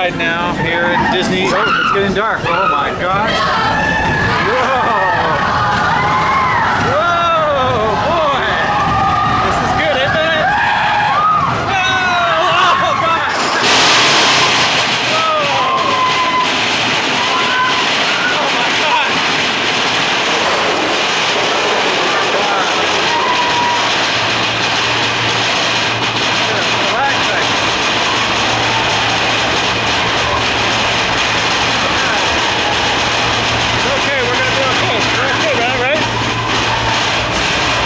ride now here at Disney. Oh, it's getting dark. Oh my God. Whoa. Whoa, boy. This is good, isn't it? Whoa. Oh God. Whoa. Oh my God. Relaxing. Okay, we're gonna do okay. We're okay, right?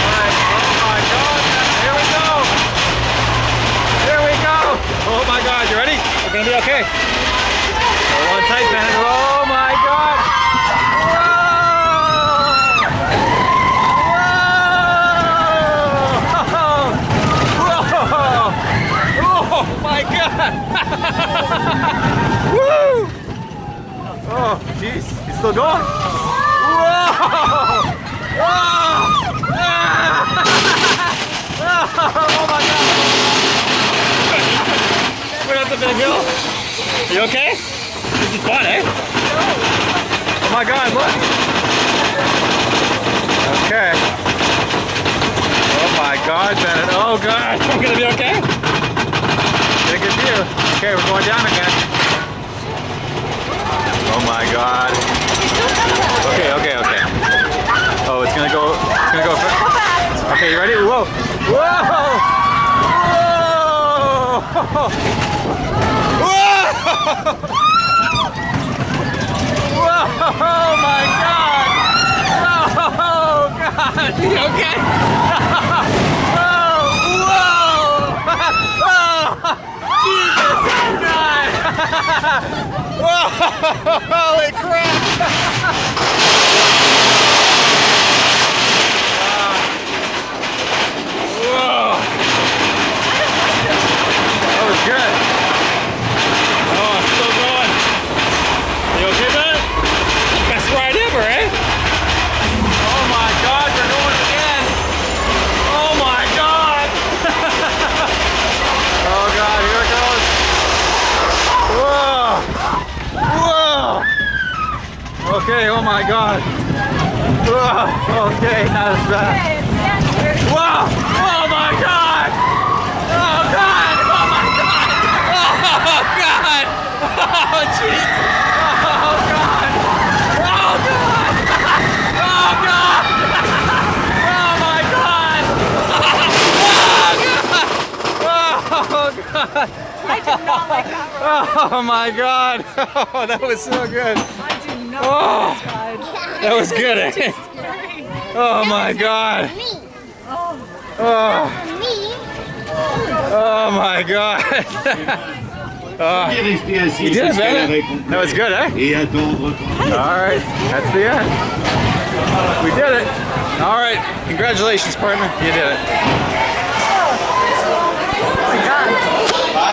Alright, oh my God, here we go! Here we go! Oh my God, you ready? We're gonna be okay. Hold on tight, man. Oh my God! Whoa! Whoa! Whoa! Oh my God! Woo! Oh, jeez, he's still going. Whoa! Whoa! Oh my God! We're up the big hill. Are you okay? This is fun, eh? Oh my God, look! Okay. Oh my God, Bennett. Oh God, I'm gonna be okay? Get a good view. Okay, we're going down again. Oh my God. Okay. Oh, it's gonna go fast. Okay, you ready? Whoa. Whoa. Whoa. Whoa. Whoa. Oh my God. Oh God. You okay? Oh, whoa. Jesus, I'm dying. Whoa! Holy crap! Whoa! That was good. Oh, it's still going. You okay, man? Best ride ever, eh? Oh my God, we're going again. Oh my God! Oh God, here it goes. Whoa! Whoa! Okay, oh my God. Whoa, okay, not as bad. Whoa! Oh my God! Oh God! Oh my God! Oh God! Oh jeez! Oh God! Oh God! Oh God! Oh my God! Oh God! I did not like that ride. Oh my God! Oh, that was so good. I do not Oh, like this ride. that was good, eh? Scary. Oh my God! Oh, Oh, oh my God! Oh, you did it, man. That was good, eh? All right, that's the end. We did it. All right, congratulations, partner. You did it.